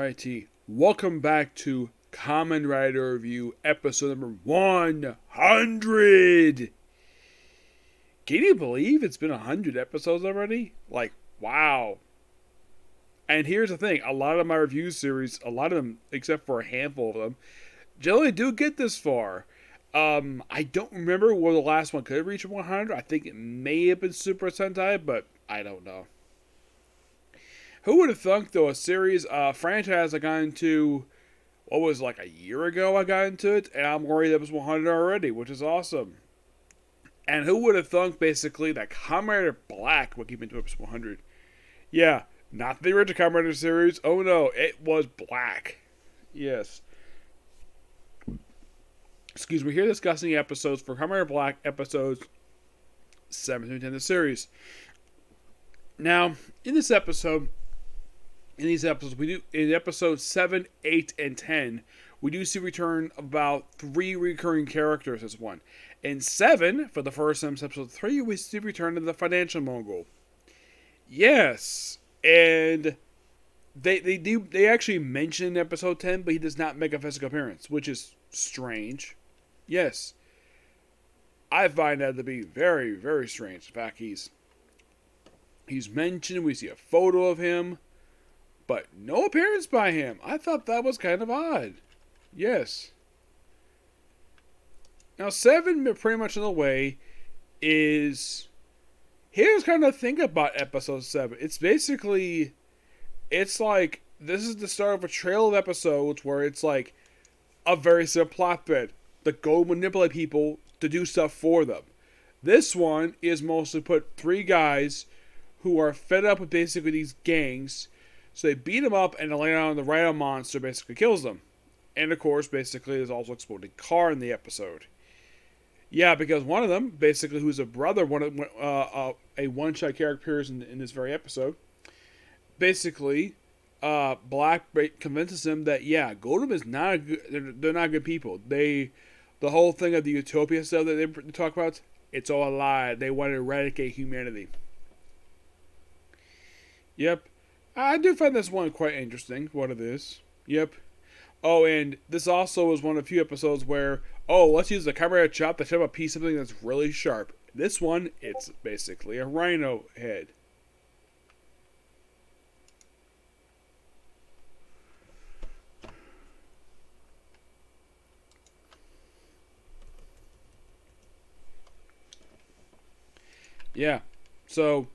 Alrighty, welcome back to Kamen Rider Review, episode number 100! Can you believe it's been 100 episodes already? Like, wow. And here's the thing, a lot of my review series, a lot of them, except for a handful of them, generally do get this far. I don't remember where the last one could have reached 100. I think it may have been Super Sentai, but I don't know. Who would have thunk, though, a series, franchise I got into, what was like a year ago I got into it, and I'm worried it was 100 already, which is awesome. And who would have thunk, basically, that Kamen Rider Black would keep into episode 100? Yeah, not the original Kamen Rider series. Oh no, it was Black. Yes. Excuse me, here discussing episodes for Kamen Rider Black, episodes 7 through 10 of the series. Now, in these episodes, we do in episodes 7, 8, and 10, we do see return of about 3 recurring characters as one. In 7, for the first time, episode 3, we see return of the financial mogul. Yes, and they actually mention in episode 10, but he does not make a physical appearance, which is strange. Yes, I find that to be very, very strange. In fact, he's mentioned. We see a photo of him, but no appearance by him. I thought that was kind of odd. Yes. Now, 7, pretty much in a way, is... Here's kind of the thing about episode 7. It's basically... It's like... This is the start of a trail of episodes where it's like a very simple plot thread. The go manipulate people to do stuff for them. This one is mostly put 3 guys who are fed up with basically these gangs. So they beat them up, and later on the Rhino monster basically kills them. And of course, basically, there's also an exploding car in the episode. Yeah, because one of them, basically, who's a brother, a one-shot character appears in this very episode. Basically, Black convinces him that, yeah, Golem is not a good, they're not good people. The whole thing of the utopia stuff that they talk about, it's all a lie. They want to eradicate humanity. Yep. I do find this one quite interesting, what it is. Yep. Oh, and this also is one of the few episodes where, let's use the camera chop to chop a piece of something that's really sharp. This one, it's basically a rhino head. Yeah, so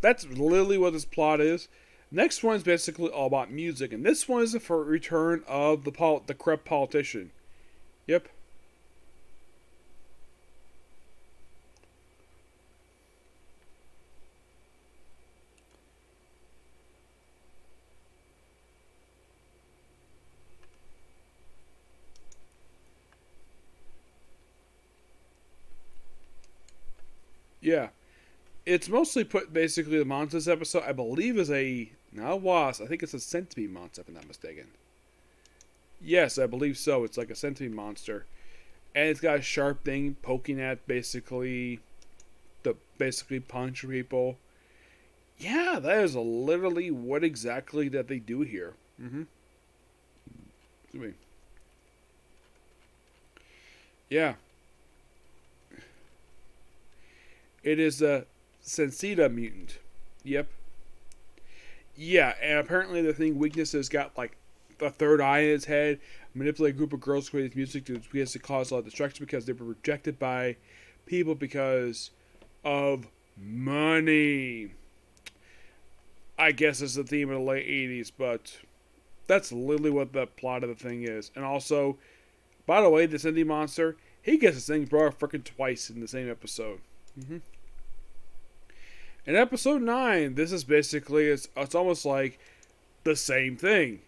that's literally what this plot is. Next one is basically all about music, and this one is for return of the corrupt politician. Yep. Yeah. It's mostly put basically the monsters episode, I believe, is a not a wasp. I think it's a centipede monster, if I'm not mistaken. Yes, I believe so. It's like a centipede monster, and it's got a sharp thing poking at basically punch people. Yeah, that is literally what exactly that they do here. Yeah, it is a Sensita mutant. Yep. Yeah, and apparently the thing weaknesses got like a third eye in its head, manipulate a group of girls to create music to cause a lot of destruction because they were rejected by people because of money. I guess it's the theme of the late 80s, but that's literally what the plot of the thing is. And also, by the way, this indie monster, he gets his thing brought up freaking twice in the same episode. In episode 9, this is basically, it's almost like the same thing.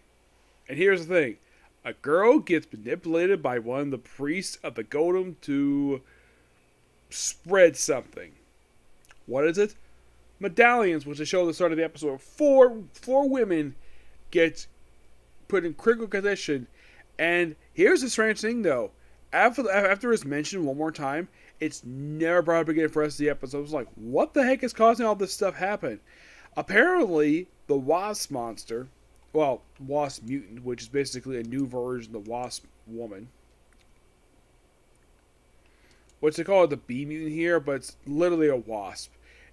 And here's the thing. A girl gets manipulated by one of the priests of the Golem to spread something. What is it? Medallions, which they show at the start of the episode. Four women get put in critical condition. And here's the strange thing, though. After it's mentioned one more time, it's never brought up again for the rest of the episode. It was like, what the heck is causing all this stuff to happen? Apparently, the wasp monster well, Wasp Mutant, which is basically a new version of the Wasp Woman. What's they call it, the Bee Mutant here, but it's literally a wasp.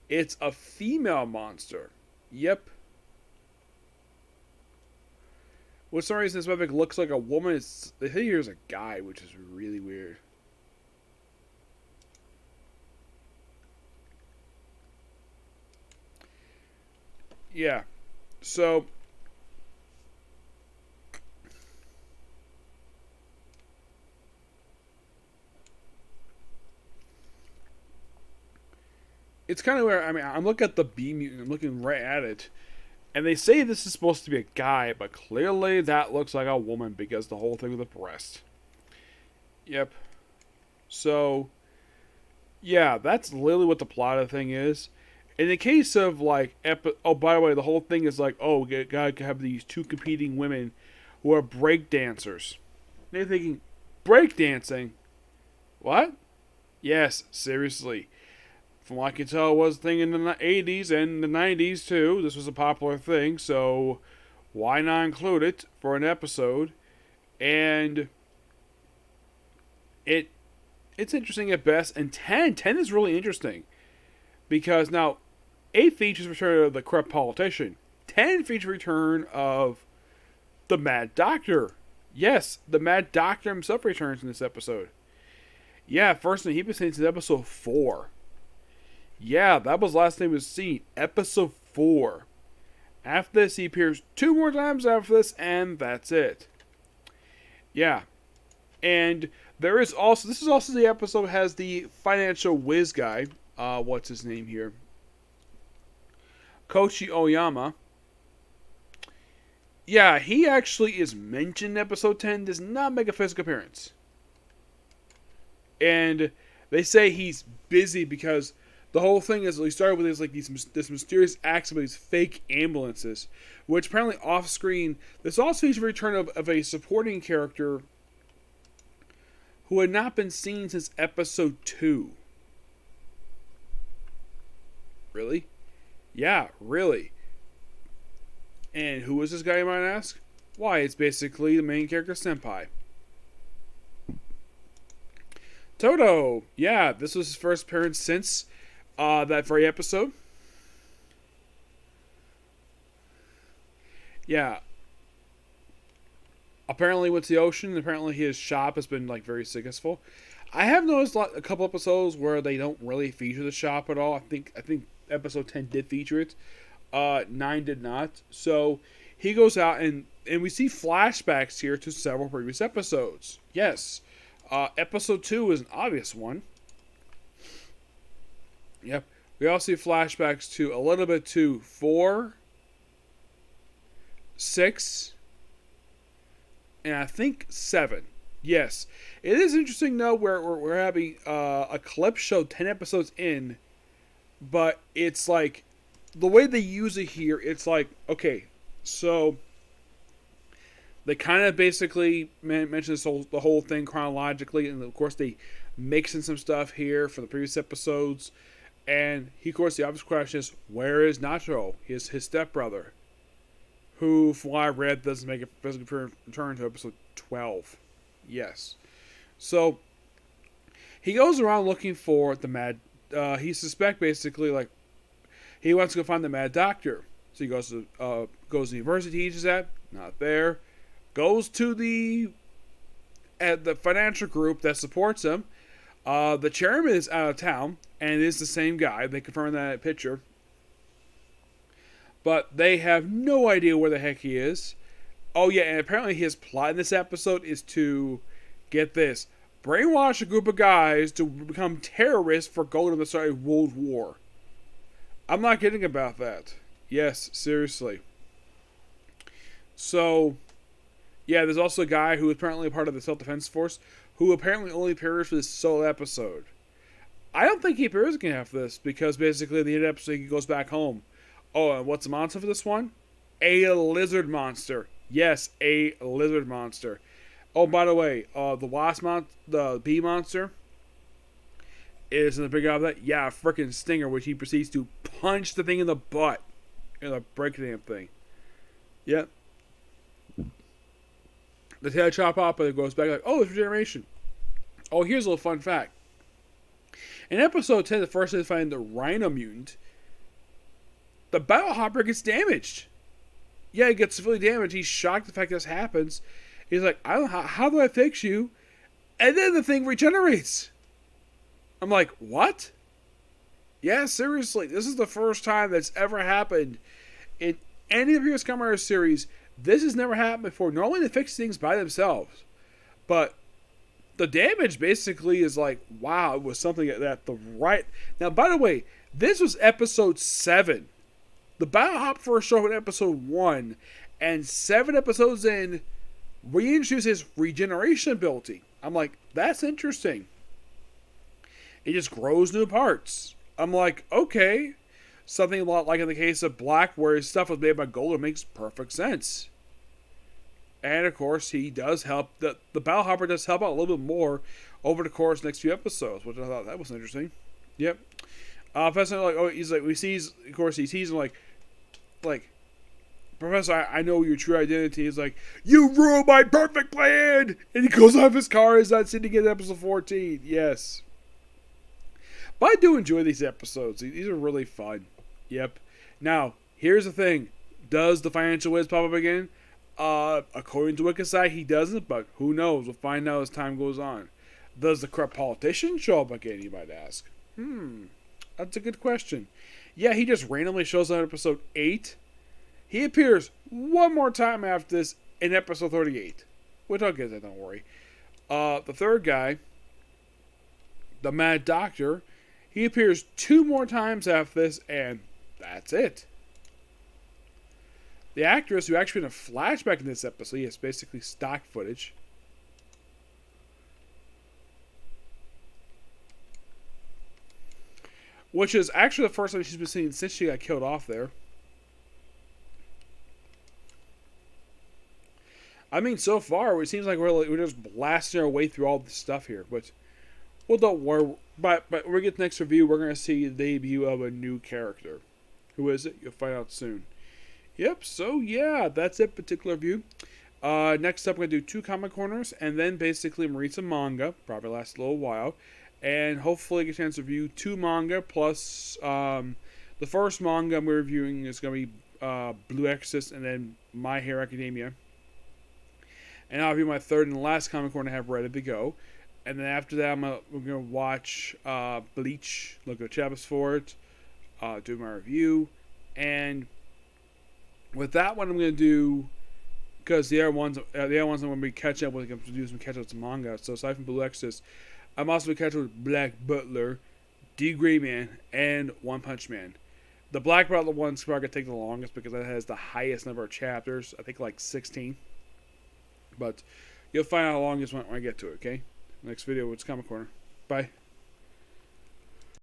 It's a female monster. Yep. For some reason, this weapon looks like a woman. They say here's a guy, which is really weird. Yeah. So it's kind of where I'm looking at the Bee Mutant. I'm looking right at it, and they say this is supposed to be a guy, but clearly that looks like a woman because the whole thing with the breast. Yep. So, yeah, that's literally what the plot of the thing is. In the case of like, oh, by the way, the whole thing is like, oh, we gotta have these two competing women who are break dancers. They're thinking, break dancing? What? Yes, seriously. From what I can tell, it was a thing in the 80s and the 90s too. This was a popular thing, so why not include it for an episode? And it's interesting at best. And 10 is really interesting because now 8 features return of the corrupt politician. 10 features return of the Mad Doctor. Yes, the Mad Doctor himself returns in this episode. Yeah, first thing he was seen since episode 4. Yeah, that was last time he was seen. Episode 4. After this, he appears 2 more times after this, and that's it. Yeah. And there is also, this is also the episode that has the financial whiz guy. What's his name here? Kochi Oyama. Yeah, he actually is mentioned in episode 10, does not make a physical appearance. And they say he's busy because the whole thing is, we started with this mysterious accident with these fake ambulances, which apparently off screen, this also features a return of a supporting character who had not been seen since episode 2. Really? Yeah, really. And who is this guy, you might ask? Why, it's basically the main character, Senpai. Toto! Yeah, this was his first appearance since that very episode. Yeah. Apparently went to the ocean. Apparently his shop has been like very successful. I have noticed a couple episodes where they don't really feature the shop at all. I think episode 10 did feature it. 9 did not. So he goes out and we see flashbacks here to several previous episodes. Yes. Episode 2 is an obvious one. Yep. We also see flashbacks to a little bit to 4, 6, and I think 7. Yes. It is interesting, though, where we're having a clip show 10 episodes in, but it's like, the way they use it here, it's like, okay, so they kind of basically mention the whole thing chronologically, and of course they mix in some stuff here from the previous episodes. And of course, the obvious question is, where is Nacho, his stepbrother, who, from what I read, doesn't make a physical return to episode 12. Yes. So he goes around looking for the Mad. He suspects basically like he wants to go find the Mad Doctor. So he goes to the university he teaches at. Not there. Goes to the financial group that supports him. The chairman is out of town, and it is the same guy. They confirm that picture. But they have no idea where the heck he is. Oh yeah, and apparently his plot in this episode is to, get this, brainwash a group of guys to become terrorists for going to the start of World War. I'm not kidding about that. Yes, seriously. So, yeah, there's also a guy who is apparently a part of the self-defense force who apparently only appears for this sole episode. I don't think he appears again after this because basically at the end of the episode he goes back home. Oh, and what's the monster for this one? A lizard monster. Yes, a lizard monster. Oh, by the way, the bee monster is in the big of that. Yeah, freaking stinger, which he proceeds to punch the thing in the butt. In a break damn thing. Yep. The tail chop off, but it goes back like, oh, it's regeneration. Oh, here's a little fun fact. In episode 10, the first time they find the Rhino mutant, the Battle Hopper gets damaged. Yeah, he gets severely damaged. He's shocked the fact this happens. He's like, I don't know, how do I fix you? And then the thing regenerates. I'm like, what? Yeah, seriously, this is the first time that's ever happened in any of the previous Kamen Rider series. This has never happened before. Normally they fix things by themselves. But the damage basically is like, wow, it was something that the right... Now, by the way, this was episode 7. The Battle Hop first showed up in episode 1. And 7 episodes in, reintroduced his regeneration ability. I'm like, that's interesting. It just grows new parts. I'm like, okay. Something a lot like in the case of Black, where his stuff was made by gold, it makes perfect sense. And of course, he does help. The Battle Hopper does help out a little bit more over the course of the next few episodes, which I thought that was interesting. Yep. Professor, like, oh, he's like, of course, he sees him like, Professor, I know your true identity. He's like, you ruined my perfect plan! And he goes off his car. Is not sitting in episode 14. Yes. But I do enjoy these episodes. These are really fun. Yep. Now, here's the thing. Does the financial whiz pop up again? According to Wikisite, he doesn't, but who knows? We'll find out as time goes on. Does the corrupt politician show up again, you might ask? That's a good question. Yeah, he just randomly shows up in episode 8. He appears one more time after this in episode 38. Which I'll get that, don't worry. The third guy, the Mad Doctor, he appears 2 more times after this, and that's it. The actress who actually in a flashback in this episode, yes, basically stock footage. Which is actually the first time she's been seen since she got killed off there. I mean, so far, it seems like we're just blasting our way through all this stuff here. But, well, don't worry. But when we get the next review, we're going to see the debut of a new character. Who is it? You'll find out soon. Yep, so yeah, that's it, particular review. Next up, we're going to do 2 comic corners, and then basically read some manga. Probably last a little while. And hopefully get a chance to review 2 manga, plus the first manga I'm reviewing is going to be Blue Exorcist, and then My Hero Academia. And I'll review my third and last comic corner I have ready to go. And then after that, we're going to watch Bleach, look at chapters for it, do my review. And with that one, I'm going to do, because the other ones I'm going to be catching up with, I'm going to do some catch up with manga. So aside from Blue Exorcist, I'm also going to catch up with Black Butler, D Gray Man, and One Punch Man. The Black Butler one's probably going to take the longest because it has the highest number of chapters. I think like 16. But you'll find out how long this went when I get to it, okay? Next video, it's Comic Corner. Bye.